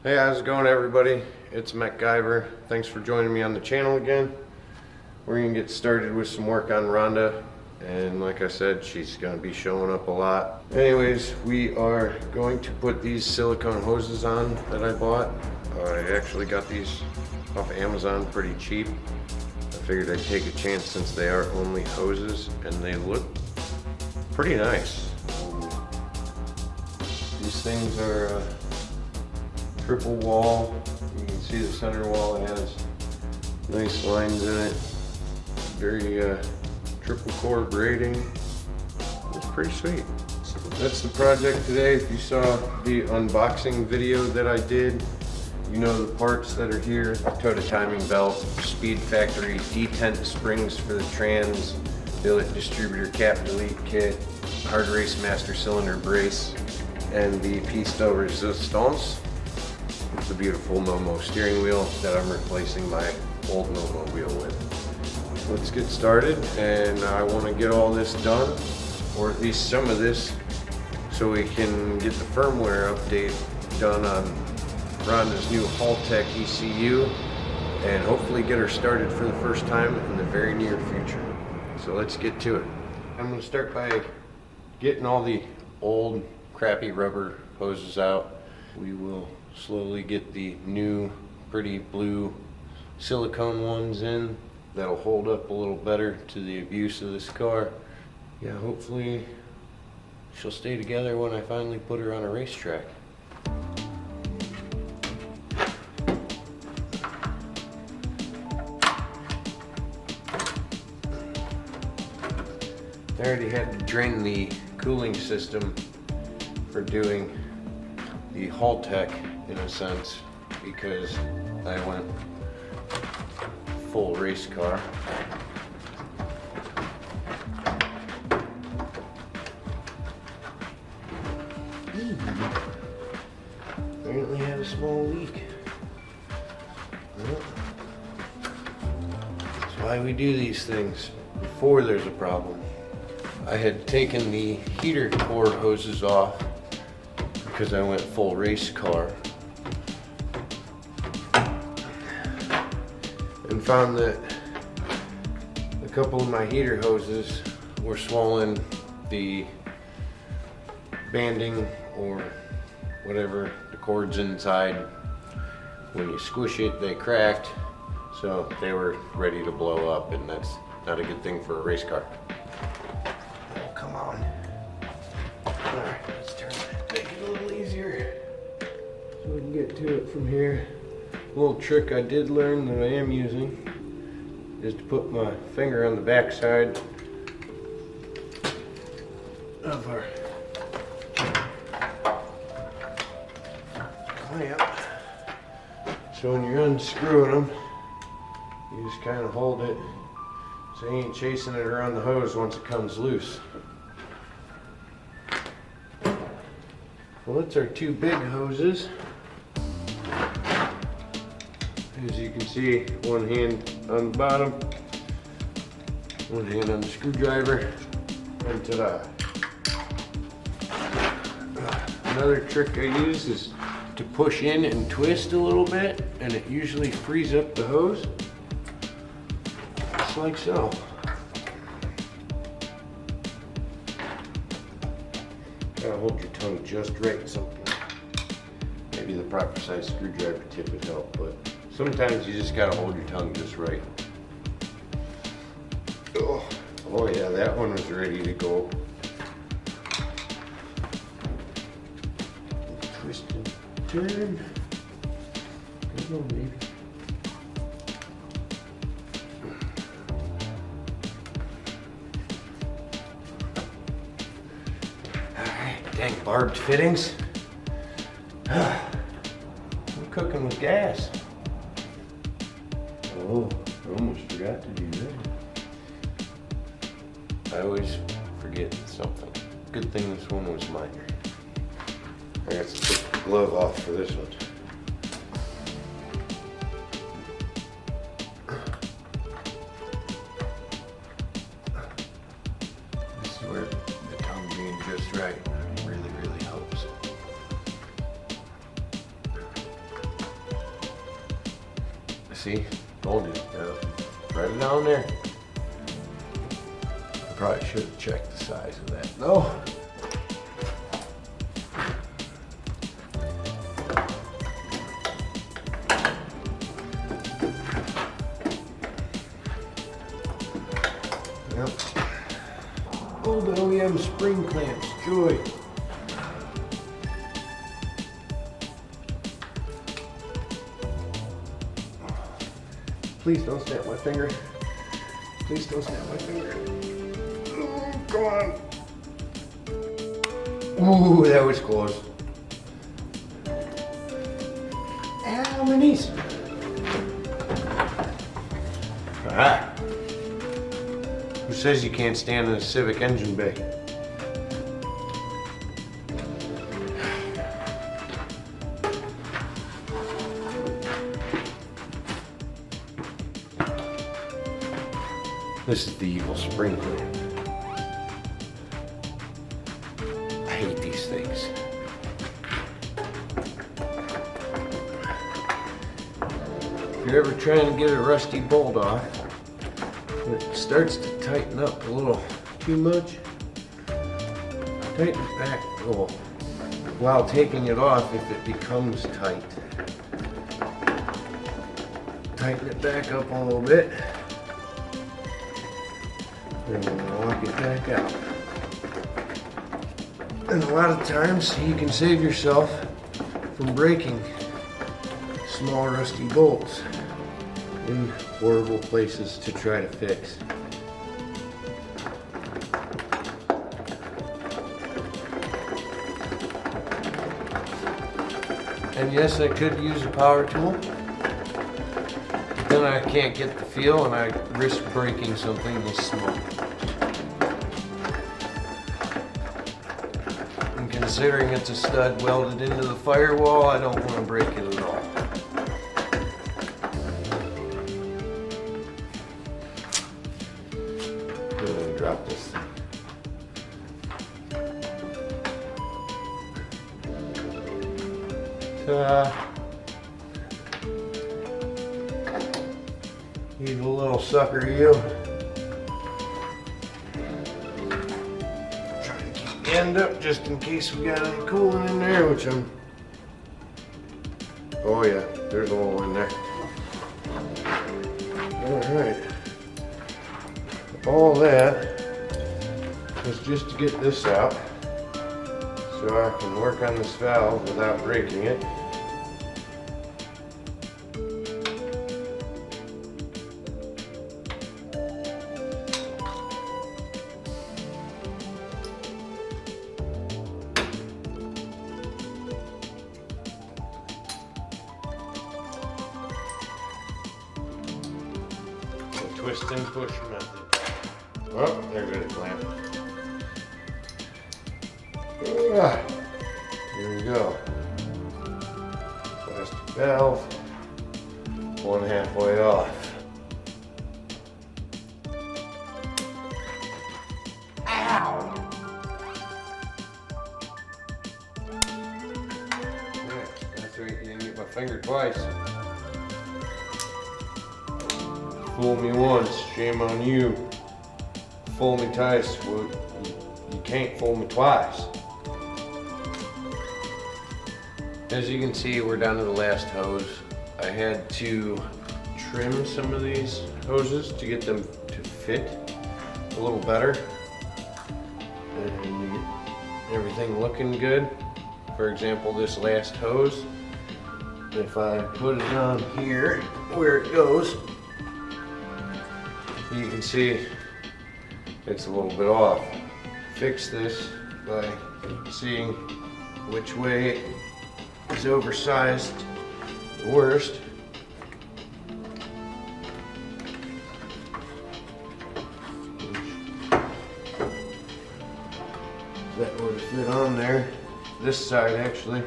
Hey, how's it going, everybody? It's MechGuyver. Thanks for joining me on the channel again. We're gonna get started with some work on Rhonda, and like I said, she's gonna be showing up a lot. Anyways, we are going to put these silicone hoses on that I bought. I actually got these off Amazon pretty cheap. I figured I'd take a chance since they are only hoses, and they look pretty nice. These things are triple wall. You can see the center wall has nice lines in it. Very triple core braiding. It's pretty sweet. That's the project today. If you saw the unboxing video that I did, you know the parts that are here. Total timing belt, Speed Factory detent springs for the trans, billet distributor cap delete kit, hard race master cylinder brace, and the piece de resistance. It's a beautiful Momo steering wheel that I'm replacing my old Momo wheel with. Let's get started, and I want to get all this done, or at least some of this, so we can get the firmware update done on Rhonda's new Haltech ECU, and hopefully get her started for the first time in the very near future. So let's get to it. I'm going to start by getting all the old crappy rubber hoses out. We will slowly get the new pretty blue silicone ones in that'll hold up a little better to the abuse of this car. Yeah, hopefully she'll stay together when I finally put her on a racetrack. I already had to drain the cooling system for doing the Haltech in a sense, because I went full race car. Apparently had a small leak. Well, that's why we do these things before there's a problem. I had taken the heater cord hoses off because I went full race car, and found that a couple of my heater hoses were swollen. The banding or whatever, the cords inside, when you squish it, they cracked, so they were ready to blow up, and that's not a good thing for a race car. Oh, come on. Alright, let's turn that, make it a little easier so we can get to it from here. A little trick I did learn that I am using is to put my finger on the back side of our clamp. So when you're unscrewing them, you just kind of hold it so you ain't chasing it around the hose once it comes loose. Well, that's our two big hoses. As you can see, one hand on the bottom, one hand on the screwdriver, and ta-da. Another trick I use is to push in and twist a little bit, and it usually frees up the hose, just like so. Gotta hold your tongue just right. Something, maybe the proper size screwdriver tip would help, but sometimes you just gotta hold your tongue just right. Oh yeah, that one was ready to go. Twist and turn. Come on, baby. Alright, dang barbed fittings. I'm cooking with gas. Oh, I almost forgot to do that. I always forget something. Good thing this one was minor. I got to take the glove off for this one. This is where the tongue being just right really helps. See, told you, right down there. I probably should have checked the size of that. No. Yep. Old OEM spring clamps, joy. Please don't snap my finger. Please don't snap my finger. Oh, come on. Ooh, that was close. Ow, my knees. Alright. Who says you can't stand in a Civic engine bay? This is the evil spring clamp. I hate these things. If you're ever trying to get a rusty bolt off, it starts to tighten up a little too much. Tighten it back a little while taking it off if it becomes tight. Tighten it back up a little bit. And lock it back out. And a lot of times you can save yourself from breaking small rusty bolts in horrible places to try to fix. And yes, I could use a power tool. Then I can't get the feel and I risk breaking something this small. And considering it's a stud welded into the firewall, I don't want to break it at all. I'm gonna drop this thing. Evil little sucker, you. Trying to keep the end up just in case we got any coolant in there, which I'm. Oh yeah, there's a hole in there. Alright. All that is just to get this out so I can work on this valve without breaking it. Twist and push method. Oh, there goes the clamp. Here we go. Plastic valve. One halfway off. Ow! That's right, you didn't get my finger twice. Fool me once, shame on you. Fool me twice, well, you can't fool me twice. As you can see, we're down to the last hose. I had to trim some of these hoses to get them to fit a little better. And get everything looking good. For example, this last hose, if I put it on here where it goes, you can see it's a little bit off. Fix this by seeing which way it is oversized the worst. That would fit on there. This side actually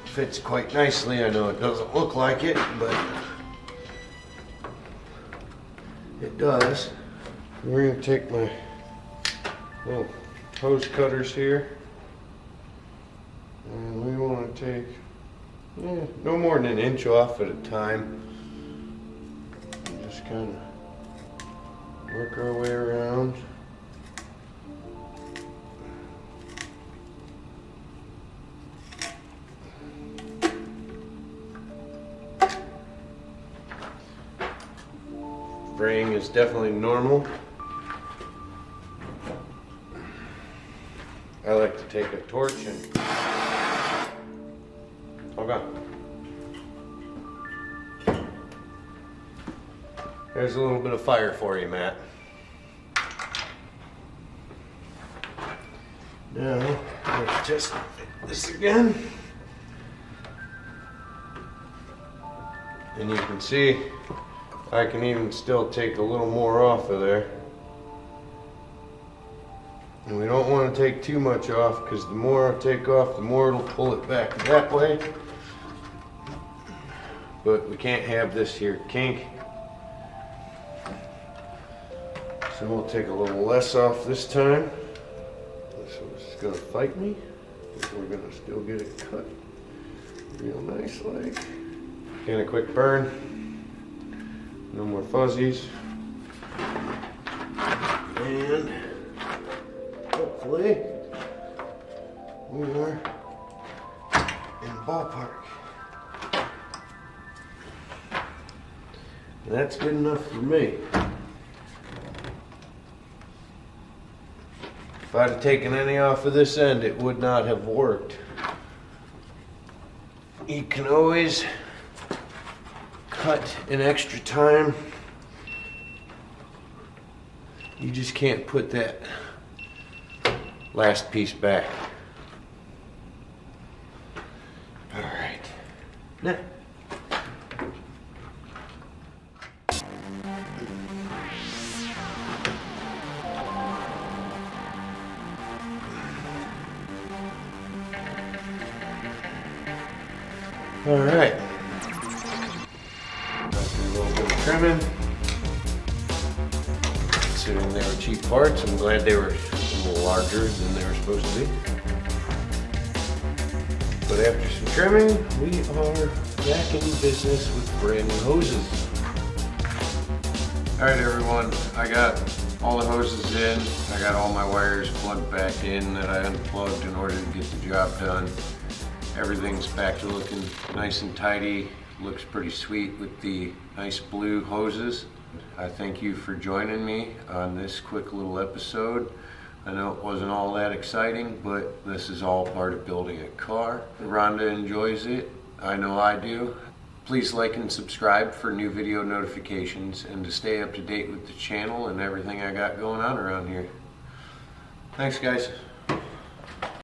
fits quite nicely. I know it doesn't look like it, but it does. We're going to take my little hose cutters here, and we want to take no more than an inch off at a time. just kind of work our way around. Spraying is definitely normal. I like to take a torch and hold on. There's a little bit of fire for you, Matt. Now, let's just hit this again. And you can see I can even still take a little more off of there. And we don't want to take too much off, because the more I take off, the more it'll pull it back that way. But we can't have this here kink. So we'll take a little less off this time. This one's gonna fight me, but we're gonna still get it cut real nice like. And a quick burn. No more fuzzies. And hopefully we are in the ballpark. And that's good enough for me. If I'd have taken any off of this end, it would not have worked. You can always cut in extra time. You just can't put that last piece back. All right. Now, all right. After a little bit of trimming, considering they were cheap parts, I'm glad they were a little larger than they were supposed to be. But after some trimming, we are back in business with brand new hoses. All right, everyone, I got all the hoses in. I got all my wires plugged back in that I unplugged in order to get the job done. Everything's back to looking nice and tidy. Looks pretty sweet with the nice blue hoses. I thank you for joining me on this quick little episode. I know it wasn't all that exciting, but this is all part of building a car. Rhonda enjoys it. I know I do. Please like and subscribe for new video notifications and to stay up to date with the channel and everything I got going on around here. Thanks, guys.